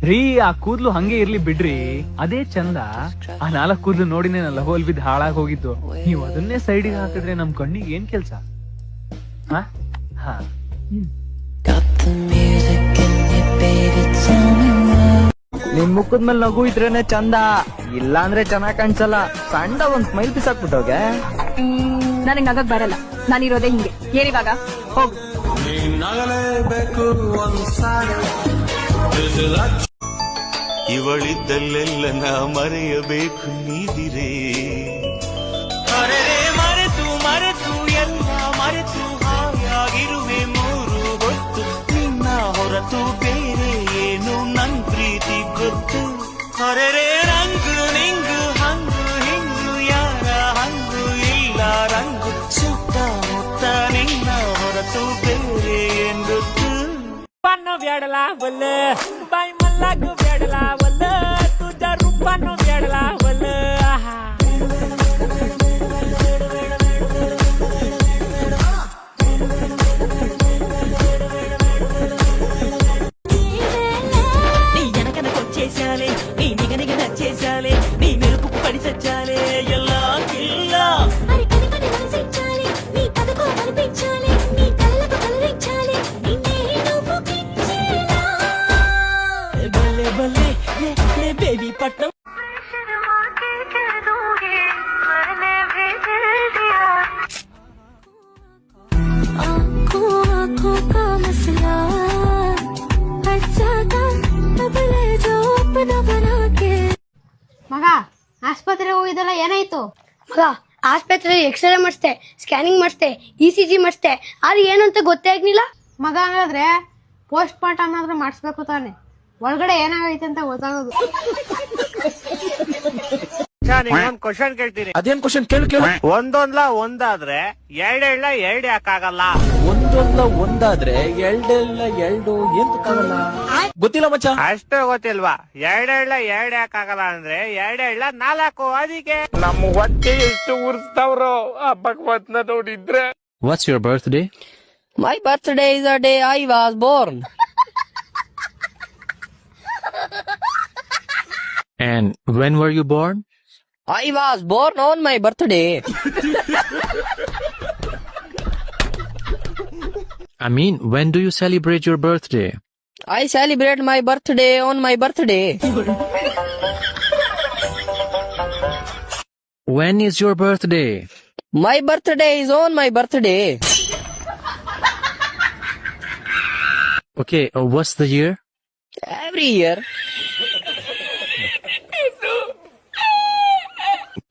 ರೀ ಆ ಕೂದ್ಲು ಹಂಗೆ ಇರ್ಲಿ ಬಿಡ್ರಿ, ಅದೇ ಚಂದ. ಆ 4 ಕೂದ್ಲು ನೋಡಿನೇ ನನ್ನ ಲಹೋಲ್ ಬಿದ್ದು ಹಾಳಾಗಿ ಹೋಗಿದ್ದು. ನೀವು ಅದನ್ನೇ ಸೈಡಿಗೆ ಹಾಕಿದ್ರೆ ನಮ್ ಕಣ್ಣಿಗೆ ಏನ್ ಕೆಲ್ಸ? ನಿನ್ ಮುಖದ ಮೇಲೆ ನಗು ಇದ್ರೇನೆ ಚಂದ, ಇಲ್ಲ ಅಂದ್ರೆ ಚೆನ್ನಾಗ್ ಕಾಣಿಸಲ್ಲ. ಸಣ್ಣ ಒಂದ್ ಸ್ಮೈಲ್ ಬಿಸಾಕ್ಬಿಟ್ಟೋಗೆ. ನನಗ್ ನಗಕ್ ಬರಲ್ಲ, ನಾನಿರೋದೇ ಹಿಂಗೆ. ಏನಿವಾಗ ಹೋಗು. ಇವಳಿದ್ದಲ್ಲೆಲ್ಲ ನಾ ಮರೆಯಬೇಕು ನೀದಿರೇ. ಮರೆತು ಮರೆತು ಎಲ್ಲ ಮರೆತು ಹಾಯಾಗಿರುವೆ 3 ಹೊತ್ತು. ನಿನ್ನ ಹೊರತು ಬೇರೆ ಏನು ನನ್ ಪ್ರೀತಿ ಗೊತ್ತು. ಅರೆರೆ ರಂಗು ನಿಂಗು ಹಂಗು ಹಿಂಗು ಯಾರ ಹಂಗು ಇಲ್ಲ ರಂಗು. ಸುತ್ತಮುತ್ತ ನಿನ್ನ ಹೊರತು ಬೇರೆ ಏನ್ ಗೊತ್ತು. रूपानो ब्याडला बोल बाई मल्लागु ब्याडला बोल तुझा रूपानो ब्याडला बोल నీ ఎనకనకొచ్చేసాలే, నీ నిగనిగ నచ్చేసాలే, నీ మెరుపుకు పడి సచ్చాలే ఎల్లా కిల్లా. అరే కని కని మనసిచ్చాలి, నీ కథకు కనిపించాలి, నీ కళ్ళకు కలరించాలి, నిన్నే నువ్వు పిచ్చేలా. బల్లే బల్లే ఏ బేబీ పట్నం आँखों आँखों का मसला अच्छा था अब ले जाओ अपना बना के. ಮಗ ಆಸ್ಪತ್ರೆಗೆ ಹೋಗಿದ್ದಲ್ಲ, ಏನಾಯ್ತು? ಮಗ ಆಸ್ಪತ್ರೆಯಲ್ಲಿ ಎಕ್ಸ್ರೇ ಮಾಡಿಸ್ದೆ, ಸ್ಕ್ಯಾನಿಂಗ್ ಮಾಡಿಸ್ದೆ, ECG ಮಾಡಿಸ್ದೆ, ಆದ್ರೆ ಏನು ಅಂತ ಗೊತ್ತೇ ಆಗ್ಲಿಲ್ಲ. ಮಗ ಹಂಗಾದ್ರೆ ಪೋಸ್ಟ್ ಮಾರ್ಟಮ್ ಆದ್ರೂ ಮಾಡಿಸ್ಬೇಕು ತಾನೆ, ಒಳಗಡೆ ಏನಾಗೈತೆ ಅಂತ ಗೊತ್ತಾಗೋದು. ಒಂದ್ ಕ್ವಶನ್ ಕೇಳ್ತೀನಿ. ಅದೇನ್ ಕ್ವಶನ್? ಕೇಳು. ಒಂದೊಂದ್ಲ ಒಂದಾದ್ರೆ ಎರಡೆಳ್ಳ ಎರಡು ಯಾಕಾಗಲ್ಲ? ಒಂದೊಂದ ಒಂದಾದ್ರೆ ಎರಡೆಲ್ಲ ಎರಡು ಎಂತಕ್ಕಾಗಲ್ಲ? ಗೊತ್ತಿಲ್ಲ ಮಚ್ಚ. ಅಷ್ಟೇ ಗೊತ್ತಿಲ್ವಾ? ಎರಡೆಳ್ಳ ಎರಡು ಯಾಕಾಗಲ್ಲ ಅಂದ್ರೆ ಎರಡೆಳ್ಳ 4 ಅದಕ್ಕೆ ನಮ್ಮ ಹೊಟ್ಟೆ ಎಷ್ಟು ಉರ್ಸ್ತಾವ್ರೋ ಆ ಭಗವತ್ನ ನೋಡಿದ್ರೆ. What's your birthday? My birthday is the day I was born. And when were you born? I was born on my birthday. I mean, when do you celebrate your birthday? I celebrate my birthday on my birthday. When is your birthday? My birthday is on my birthday. Okay, what's the year? Every year.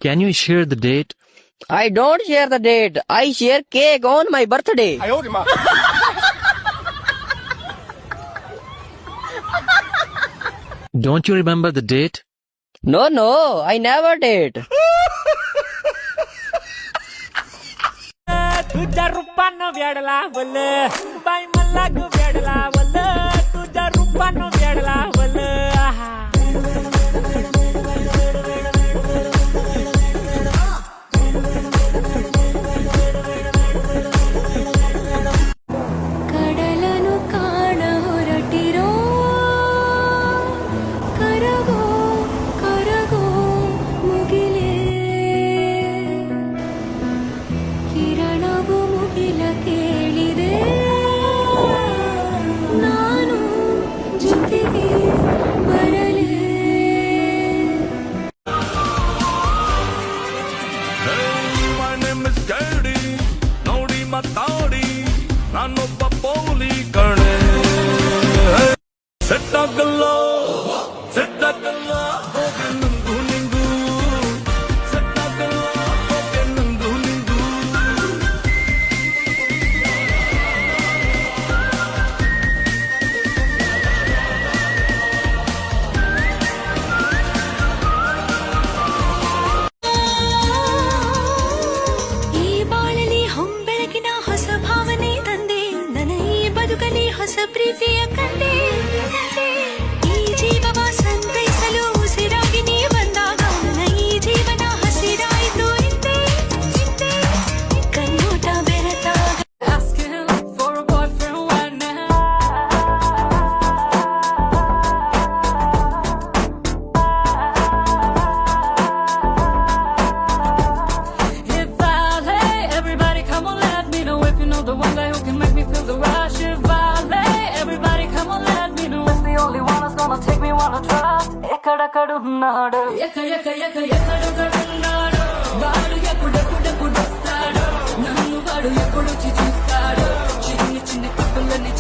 Can you share the date? I don't share the date. I share cake on my birthday. Don't you remember the date? No, I never did. तुझा रूपानो ब्याडला बोल by मल्लागु ब्याडला बोल तुझा रूपानो ब्याडला बोल ಕಡಲನು ಕಾಣ ಹೊರಟಿರೋ ಕರಗೋ ಕರಗೋ ಮುಗಿಲೇ ಕಿರಣವು ಮುಗಿಲ ಕೇಳಿದೆ ನಾನು ಜೊತೆಗೆ ಬರಲೇ. ನೋಡಿ ಮಾತಾಡಿ ನಾನೊಬ್ಬ ಪೌಲಿ ಕಣೆ. ಸೆಟ್ಟಾಗಲ್ಲ ಸೆಟ್ಟಾಗಲ್ಲ ಹೋಗಿ ನಂಗು ನಿಂಗು. ಸೆಟ್ಟಾಗಲ್ಲ ಹೋಗಿ ನಂಗು ನಿಂಗು. ಈ ಬಾಳಲಿ ಹೊಂಬೆಳಗಿನ ಹೊಸ ಭಾವನೆ ತಂದೆ, ನನ್ನ ಈ ಬದುಕಲಿ ಹೊಸ ಪ್ರೀತಿಯ ಕಂಡೆ. ಈ gonna take me on a drive. ఎక్కడెక్కడున్నాడు ఎక్కడెక్కడున్నాడు వాడు ఎప్పుడెప్పుడెప్పుడు వస్తాడు నన్ను వాడు ఎప్పుడు చూస్తాడు చిన్ని చిన్ని తప్పులన్నీ